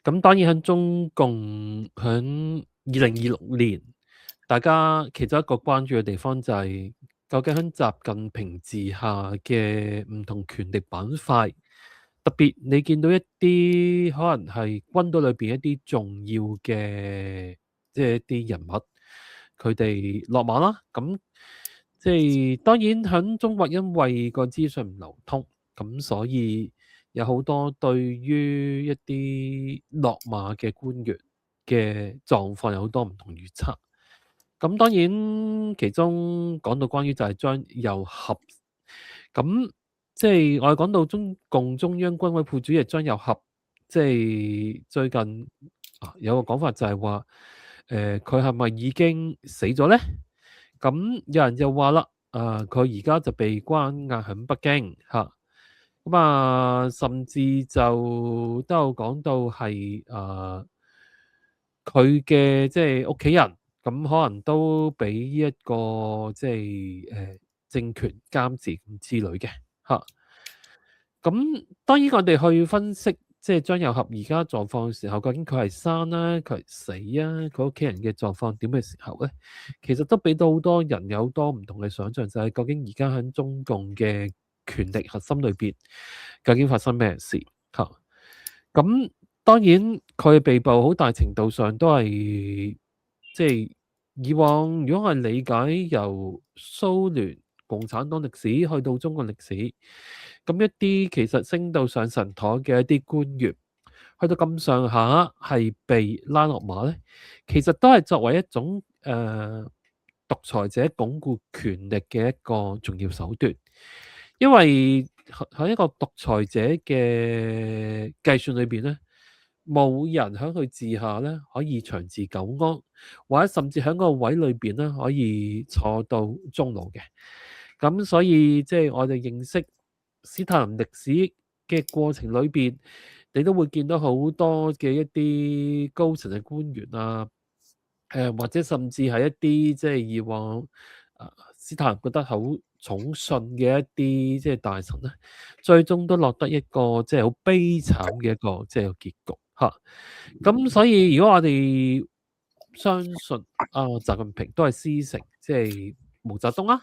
咁當然喺中共喺2026年，大家其中一個關注嘅地方就係究竟喺習近平治下嘅唔同權力板塊，特別你見到一啲可能係軍隊裏邊一啲重要嘅即係一啲人物，佢哋落馬啦。咁即係當然喺中國，因為個資訊唔流通，咁所以有好多對於一啲落馬嘅官員嘅狀況有好多唔同預測。咁當然其中講到關於就係張又俠，咁即係我哋講到中共中央軍委副主席張又俠，即係最近有個講法就係話，佢係咪已經死咗呢？咁有人就話啦，佢而家就被關押喺北京嚇，咁甚至就都有講到係佢嘅即係屋企人，咁可能都俾一個即係政權監視之類嘅嚇。咁當然我哋去分析即係張又俠而家狀況嘅時候，究竟佢係生啦，佢係死啊，佢屋企人嘅狀況點嘅時候咧，其實都俾到好多人有好多唔同嘅想像，就係究竟而家喺中共嘅權力核心裏邊，究竟發生咩事嚇？咁當然佢被捕好大程度上都係即係以往如果我係理解由蘇聯共產黨歷史去到中國歷史，咁一啲其實升到上神台嘅一啲官員，去到咁上下係被拉落馬呢，其實都係作為一種獨裁者鞏固權力嘅一個重要手段，因為喺一個獨裁者嘅計算裏邊呢，冇人喺佢治下咧可以長治久安，或者甚至喺個位裏邊咧可以坐到終老嘅。咁所以即係我哋認識史太林歷史嘅過程裏邊，你都會見到好多嘅一啲高層嘅官員啊，或者甚至係一啲即係以往史太林覺得好寵信嘅一啲即係大臣咧，最終都落得一個即係好悲慘嘅一個即係結局嚇。咁所以如果我哋相信習近平都係師承即係毛澤東啊，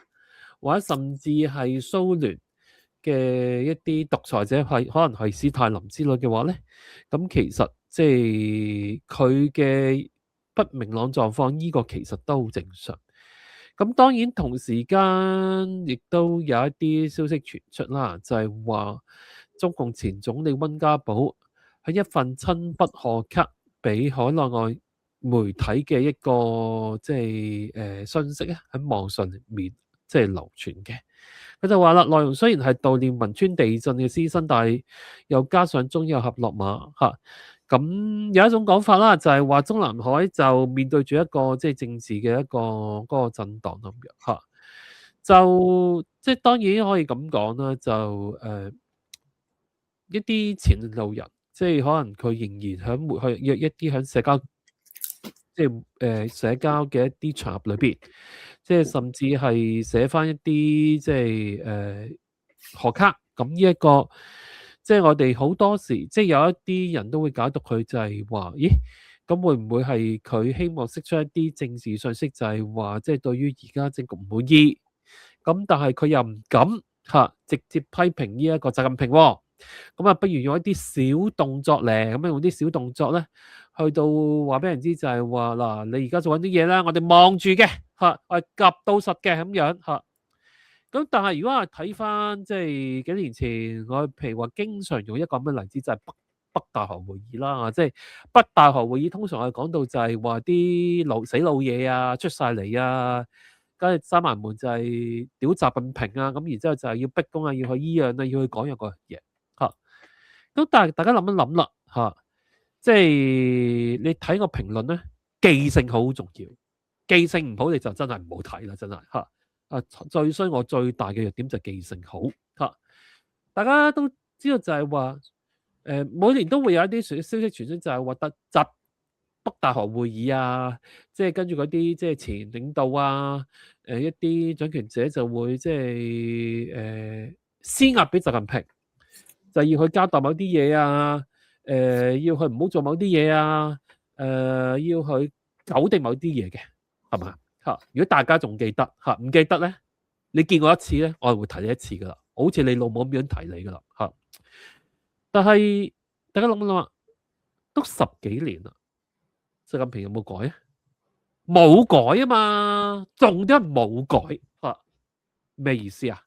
或者甚至係蘇聯嘅一啲獨裁者係可能係史太林之類嘅話咧，咁其實即係佢嘅不明朗狀況，呢個其實都好正常。咁當然同時間亦都有一啲消息傳出啦，就係話中共前總理溫家寶喺一份親筆賀卡俾海內外媒體嘅一個即係信息咧，喺網上面即係流傳嘅。佢就話啦，內容雖然係悼念汶川地震嘅師生，但係又加上張又俠落馬嚇。咁有一種講法啦，就係話中南海就面對住一個即係政治嘅一個嗰個震盪咁樣嚇。就即係當然可以咁講啦，就一啲前路人，即係可能佢仍然喺去約一啲喺社交，即係社交嘅一啲場合裏邊，即係甚至係寫翻一啲即係賀卡。咁呢一個即係我哋好多時，即係有一啲人都會解讀佢就係話，咦？咁會唔會係佢希望釋出一啲政治信息，就係話即係對於而家政局唔滿意，咁但係佢又唔敢直接批評呢一個習近平喎。咁不如用一啲小動作咧，咁用啲小動作咧，去到話俾人知就係話嗱，你而家做緊啲嘢啦，我哋望住嘅我係夾到實嘅咁樣嚇。咁但係如果係睇翻即係幾年前，我譬如話經常用一個咁嘅例子，就係北大學會議啦。即係北大學會議通常係講到就係話啲死老嘢啊出晒嚟啊，跟住閂埋門就係屌習近平啊，咁然之後就係要逼宮啊，要去依樣啊，要去講樣個嘢嚇。咁但係大家諗一諗啦嚇，即係你睇個評論咧，記性好重要，記性唔好你就真係唔好睇啦，真係嚇。最衰我最大嘅弱點就係記性好嚇。大家都知道就係話，每年都會有一啲消息傳出，就係話習北大學會議啊，即係跟住嗰啲即係前領導啊，一啲掌權者就會即係施壓俾習近平，就要去交代某啲嘢啊，要佢唔好做某啲嘢啊，要佢糾定某啲嘢嘅，係嘛？如果大家仲記得唔記得咧，你見過一次咧，我係會提你一次噶啦，好似你老母咁樣提你噶啦但係大家諗一諗啊，都10幾年啦，習近平有冇改啊？冇改啊嘛，重點係冇改咩意思啊？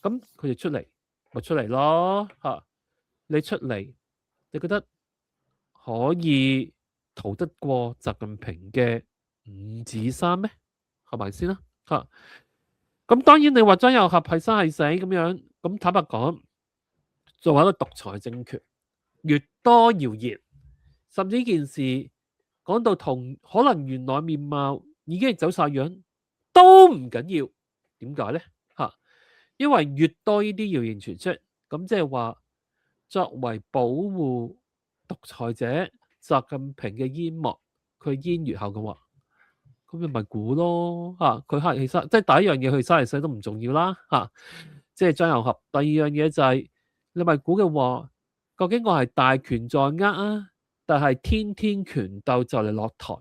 咁佢哋出嚟咪出嚟咯你出嚟，你覺得可以逃得過習近平嘅5指山咩？係咪先啦？咁當然你話張又俠係生係死咁樣，咁坦白講，作為一個獨裁政權，越多謠言，甚至呢件事講到同可能原來面貌已經係走晒樣，都唔緊要。點解呢？因為越多呢啲謠言傳出，咁即係話作為保護獨裁者習近平嘅煙幕，佢煙越厚嘅話，咁你咪估咯佢係其實即係第一樣嘢，佢生嚟死都唔重要啦即係張又俠。第二樣嘢就係你咪估嘅話，究竟我係大權在握啊，但係天天權鬥就嚟落台，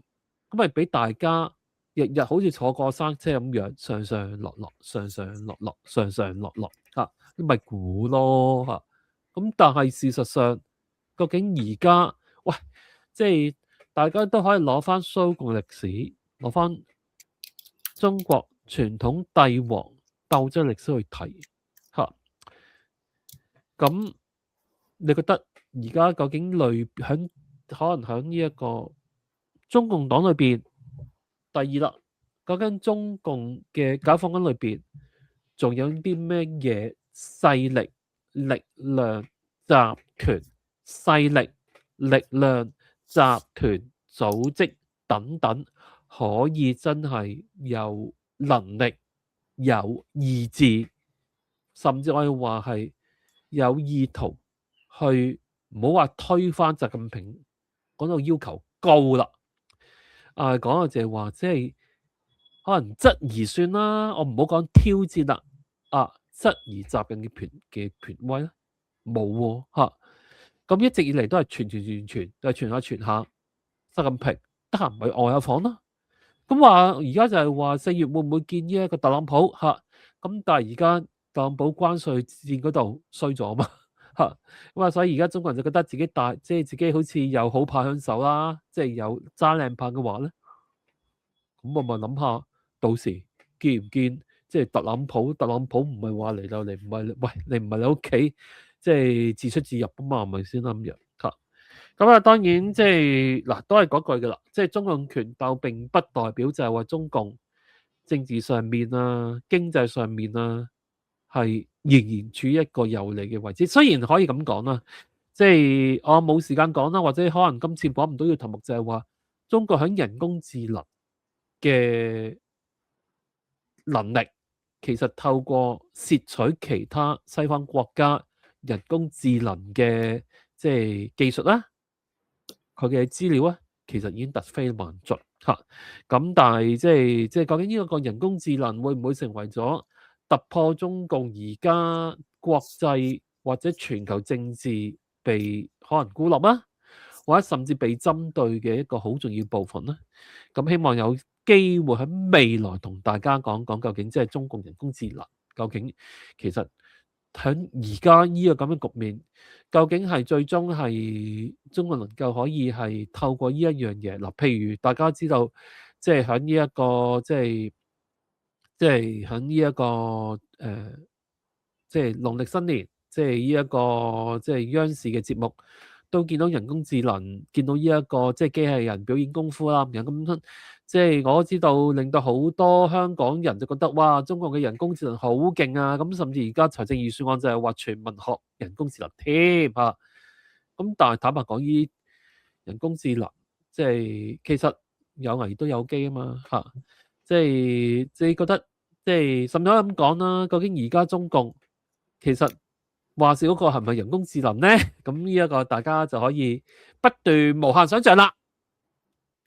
咁咪俾大家日日好似坐過山車咁樣上上落落上上落落上上落落你咪估咯咁但係事實上，究竟而家喂，即係大家都可以攞翻蘇共歷史，攞翻中國傳統帝王鬥爭歷史去睇咁你覺得而家究竟可能喺呢一個中共黨裏邊，第二啦，究竟中共嘅解放軍裏邊仲有啲咩嘢勢力、力量、集團、勢力、力量、集團、組織等等，可以真係有能力、有意志，甚至可以話係有意圖去唔好話推翻習近平嗰度要求高啦。講到就係話，即係可能質疑算啦，我唔好講挑戰啦。質疑習近平嘅權威咧，冇喎咁一直以嚟都係傳，就係傳下，習近平得閒咪外下訪咯。咁話而家就係話4月會唔會見呢一個特朗普咁但係而家特朗普關稅戰嗰度衰咗嘛咁所以而家中國人就覺得自己即係自己好似有好炮響手啦，即係有揸靚炮嘅話咧，咁我咪諗下，到時見唔見即係特朗普唔係話嚟就嚟，唔係喂你唔係你屋企即係自出自入啊嘛，係咪先啦咁樣咁當然即係嗱，都係嗰句噶啦，即係中共權鬥並不代表就係話中共政治上面經濟上面係仍然處於一個有利嘅位置。雖然可以咁講啦，即係我冇時間講啦，或者可能今次講唔到嘅題目就係話中國喺人工智能嘅能力，其實透過竊取其他西方國家人工智能嘅即係技術啦，佢嘅資料咧，其實已經突飛猛進咁但係即係究竟呢個人工智能會唔會成為咗突破中共而家國際或者全球政治被可能孤立啊，或者甚至被針對嘅一個好重要部分呢？咁希望有機會喺未來同大家講講究竟即係中共人工智能究竟其實喺而家呢個咁嘅局面，究竟係最終係中國能夠可以係透過呢一樣嘢嗱，譬如大家知道即係喺呢一個即係喺呢一個即係農曆新年，即係呢一個即係央視嘅節目，都見到人工智能，見到呢一個即係機器人表演功夫啦咁即係我知道令到好多香港人就覺得哇，中國嘅人工智能好勁啊！咁甚至而家財政預算案就係話全民學人工智能添咁但係坦白講，呢人工智能即係其實有危都有機啊嘛即係你覺得即係甚至可以咁講啦，究竟而家中共其實話事嗰個係咪人工智能呢？咁呢一個大家就可以不斷無限想像啦。